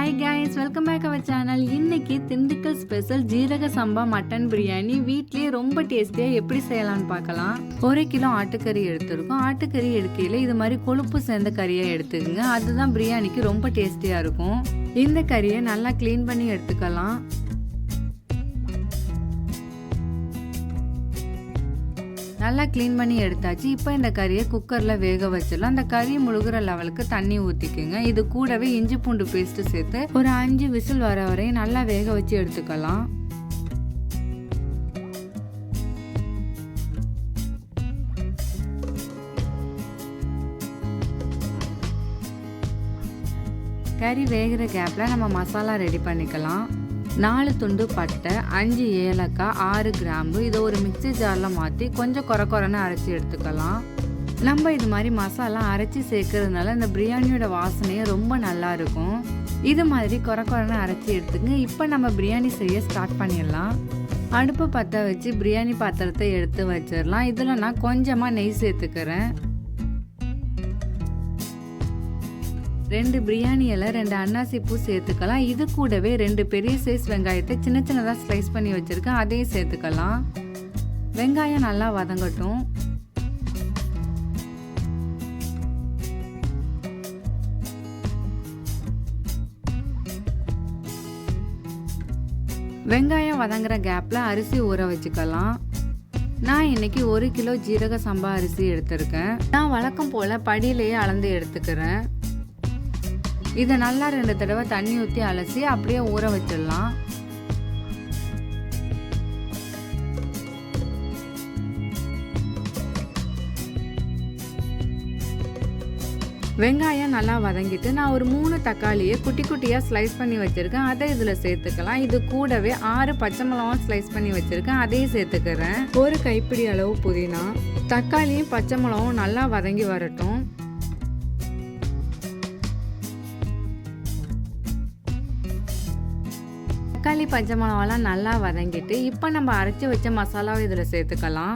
Hi guys, welcome back our channel. இன்னைக்கு Dindigul special ஜீரக சம்பா mutton biryani வீட்லயே ரொம்ப டேஸ்டியாக எப்படி செய்யலாம்னு பார்க்கலாம். 1 கிலோ ஆட்டுக்கறி எடுத்துருக்கோம். ஆட்டுக்கறி எடுக்கையில் இது மாதிரி கொழுப்பு சேர்ந்த கறியை எடுத்துக்கோங்க. அதுதான் பிரியாணிக்கு ரொம்ப டேஸ்டியாக இருக்கும். இந்த கறியை நல்லா க்ளீன் பண்ணி எடுத்துக்கலாம். நல்லா க்ளீன் பண்ணி எடுத்தாச்சு. இப்போ இந்த கறியை குக்கரில் வேக வச்சிடலாம். அந்த கறி முழுகிற லெவலுக்கு தண்ணி ஊற்றிக்குங்க. இது கூடவே இஞ்சி பூண்டு பேஸ்ட்டு சேர்த்து ஒரு 5 விசில் வர வரையும் நல்லா வேக வச்சு எடுத்துக்கலாம். கறி வேகிற கேப்பில் நம்ம மசாலா ரெடி பண்ணிக்கலாம். 4 துண்டு பட்டை, 5 ஏலக்காய், 6 கிராம்பு. இதை ஒரு மிக்சி ஜாரில் மாற்றி கொஞ்சம் கொரன்னு அரைச்சி எடுத்துக்கலாம். நம்ம இது மாதிரி மசாலா அரைச்சி சேர்க்கறதுனால இந்த பிரியாணியோட வாசனையே ரொம்ப நல்லா இருக்கும். இது மாதிரி கொரன்னு அரைச்சி எடுத்துங்க. இப்போ நம்ம பிரியாணி செய்ய ஸ்டார்ட் பண்ணிடலாம். அடுப்பு பற்ற வச்சு பிரியாணி பாத்திரத்தை எடுத்து வச்சிடலாம். இதில் நான் கொஞ்சமாக நெய் சேர்த்துக்கிறேன். 2 பிரியாணி இலை, 2 அன்னாசி பூ சேர்த்துக்கலாம். இது கூடவே 2 பெரிய சைஸ் வெங்காயத்தை சின்னதாக ஸ்லைஸ் பண்ணி வச்சுருக்கேன். அதையும் சேர்த்துக்கலாம். வெங்காயம் நல்லா வதங்கட்டும். வெங்காயம் வதங்குற கேப்பில் அரிசி ஊற வச்சுக்கலாம். நான் இன்னைக்கு 1 கிலோ ஜீரக சம்பா அரிசி எடுத்திருக்கேன். நான் வழக்கம் போல் படியிலேயே அளந்து எடுத்துக்கிறேன். இதை நல்லா 2 தடவை தண்ணி ஊற்றி அலசி அப்படியே ஊற வச்சிடலாம். வெங்காயம் நல்லா வதங்கிட்டு நான் ஒரு 3 தக்காளியை குட்டி குட்டியாக ஸ்லைஸ் பண்ணி வச்சுருக்கேன். அதை இதில் சேர்த்துக்கலாம். இது கூடவே 6 பச்சை மிளகாவும் ஸ்லைஸ் பண்ணி வச்சுருக்கேன். அதையும் சேர்த்துக்கிறேன். ஒரு கைப்பிடி அளவு புதினா. தக்காளியும் பச்சை மிளகாவும் நல்லா வதங்கி வரட்டும். தக்காளி பச்சை மிளகாலாம் நல்லா வதங்கிட்டு இப்போ நம்ம அரைச்சி வச்ச மசாலாவை இதில் சேர்த்துக்கலாம்.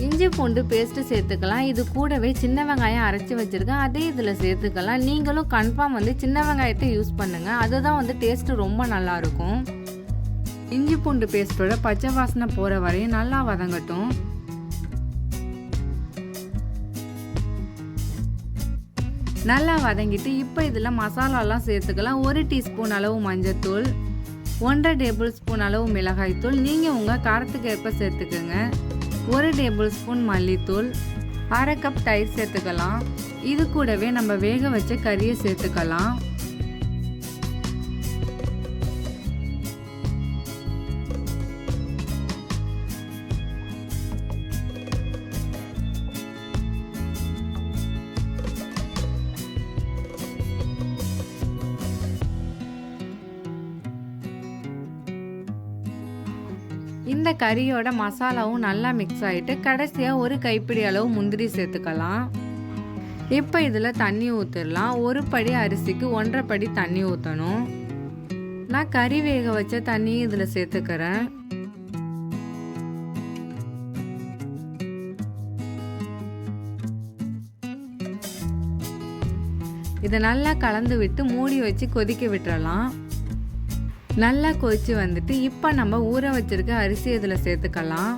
இஞ்சி பூண்டு பேஸ்ட்டு சேர்த்துக்கலாம். இது கூடவே சின்ன வெங்காயம் அரைச்சி வச்சுருக்கேன். அதே இதில் சேர்த்துக்கலாம். நீங்களும் கன்ஃபார்ம் சின்ன வெங்காயத்தை யூஸ் பண்ணுங்கள். அதுதான் டேஸ்ட்டு ரொம்ப நல்லாயிருக்கும். இஞ்சி பூண்டு பேஸ்ட்டோட பச்சை வாசனை போகிற வரையும் நல்லா வதங்கட்டும். நல்லா வதங்கிட்டு இப்போ இதில் மசாலாலாம் சேர்த்துக்கலாம். 1 டீஸ்பூன் அளவு மஞ்சள்தூள், 1/2 டேபிள் ஸ்பூன் அளவு மிளகாய்த்தூள், நீங்கள் உங்கள் காரத்துக்கு ஏற்ப சேர்த்துக்கோங்க. 1 டேபிள் ஸ்பூன் மல்லித்தூள், 1/2 கப் தயிர் சேர்த்துக்கலாம். இது கூடவே நம்ம வேக வச்ச கறியை சேர்த்துக்கலாம். இந்த கறியோட மசாலாவும் நல்லா மிக்ஸ் ஆகிட்டு கடைசியாக 1 கைப்பிடி அளவு முந்திரி சேர்த்துக்கலாம். இப்போ இதில் தண்ணி ஊற்றிடலாம். 1 படி அரிசிக்கு 1.5 படி தண்ணி ஊற்றணும். நான் கறி வேக வச்ச தண்ணியும் இதில் சேர்த்துக்கிறேன். இதை நல்லா கலந்து விட்டு மூடி வச்சு கொதிக்க விட்டுறலாம். நல்லா கொதிச்சு வந்துட்டு இப்போ நம்ம ஊற வச்சிருக்க அரிசி இதில் சேர்த்துக்கலாம்.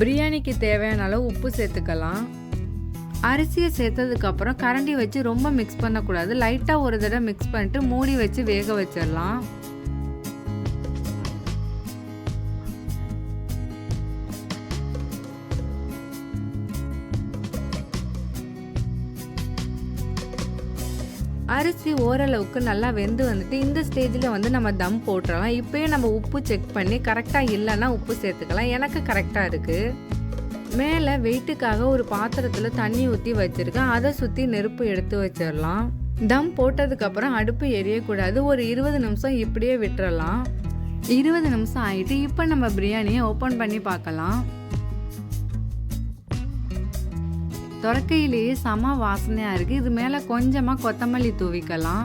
பிரியாணிக்கு தேவையான அளவு உப்பு சேர்த்துக்கலாம். அரிசியை சேர்த்ததுக்கப்புறம் கரண்டி வச்சு ரொம்ப மிக்ஸ் பண்ணக்கூடாது. லைட்டாக ஒரு தடவை மிக்ஸ் பண்ணிட்டு மூடி வச்சு வேக வச்சிடலாம். அரிசி ஓரளவுக்கு நல்லா வெந்து வந்துட்டு இந்த ஸ்டேஜில் நம்ம தம் போட்டுடலாம். இப்போயே நம்ம உப்பு செக் பண்ணி கரெக்டாக இல்லைன்னா உப்பு சேர்த்துக்கலாம். எனக்கு கரெக்டாக இருக்குது. மேலே வெயிட்டுக்காக ஒரு பாத்திரத்தில் தண்ணி ஊற்றி வச்சுருக்கேன். அதை சுற்றி நெருப்பு எடுத்து வச்சிடலாம். தம் போட்டதுக்கப்புறம் அடுப்பு எரியக்கூடாது. ஒரு 20 நிமிஷம் இப்படியே விட்டுறலாம். 20 நிமிஷம் ஆகிட்டு இப்போ நம்ம பிரியாணியை ஓப்பன் பண்ணி பார்க்கலாம். துறக்கையிலேயே செம வாசனையாக இருக்குது. இது மேலே கொஞ்சமாக கொத்தமல்லி தூவிக்கலாம்.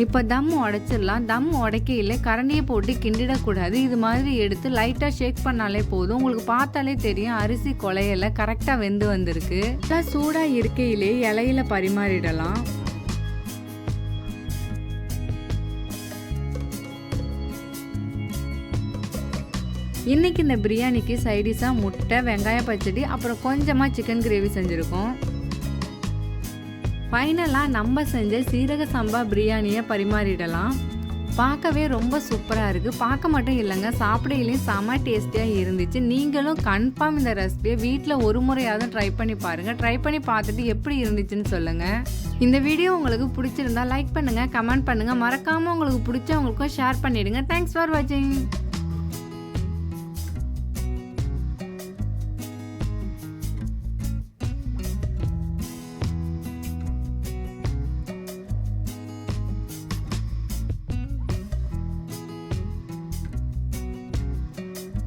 இப்போ தம் உடைச்சிடலாம். தம் உடைக்கையில் கரண்டியை போட்டு கிண்டிடக்கூடாது. இது மாதிரி எடுத்து லைட்டாக ஷேக் பண்ணாலே போதும். உங்களுக்கு பார்த்தாலே தெரியும் அரிசி குழையில கரெக்டாக வெந்து வந்திருக்கு. சூடாக இருக்கையிலே இலையில பரிமாறிடலாம். இன்னைக்கு இந்த பிரியாணிக்கு சைடிஷாக முட்டை, வெங்காய பச்சடி, அப்புறம் கொஞ்சமாக சிக்கன் கிரேவி செஞ்சுருக்கோம். ஃபைனலாக நம்ம செஞ்ச சீரக சம்பா பிரியாணியை பரிமாறிடலாம். பார்க்கவே ரொம்ப சூப்பராக இருக்குது. பார்க்க மட்டும் இல்லைங்க, சாப்பிடையிலையும் செம டேஸ்டியாக இருந்துச்சு. நீங்களும் கன்ஃபார்ம் இந்த ரெசிபியை வீட்டில் ஒரு முறையாவது ட்ரை பண்ணி பாருங்கள். ட்ரை பண்ணி பார்த்துட்டு எப்படி இருந்துச்சுன்னு சொல்லுங்கள். இந்த வீடியோ உங்களுக்கு பிடிச்சிருந்தா லைக் பண்ணுங்கள், கமெண்ட் பண்ணுங்கள். மறக்காமல் உங்களுக்கு பிடிச்சவங்களுக்கும் ஷேர் பண்ணிவிடுங்க. தேங்க்ஸ் ஃபார் வாட்சிங்.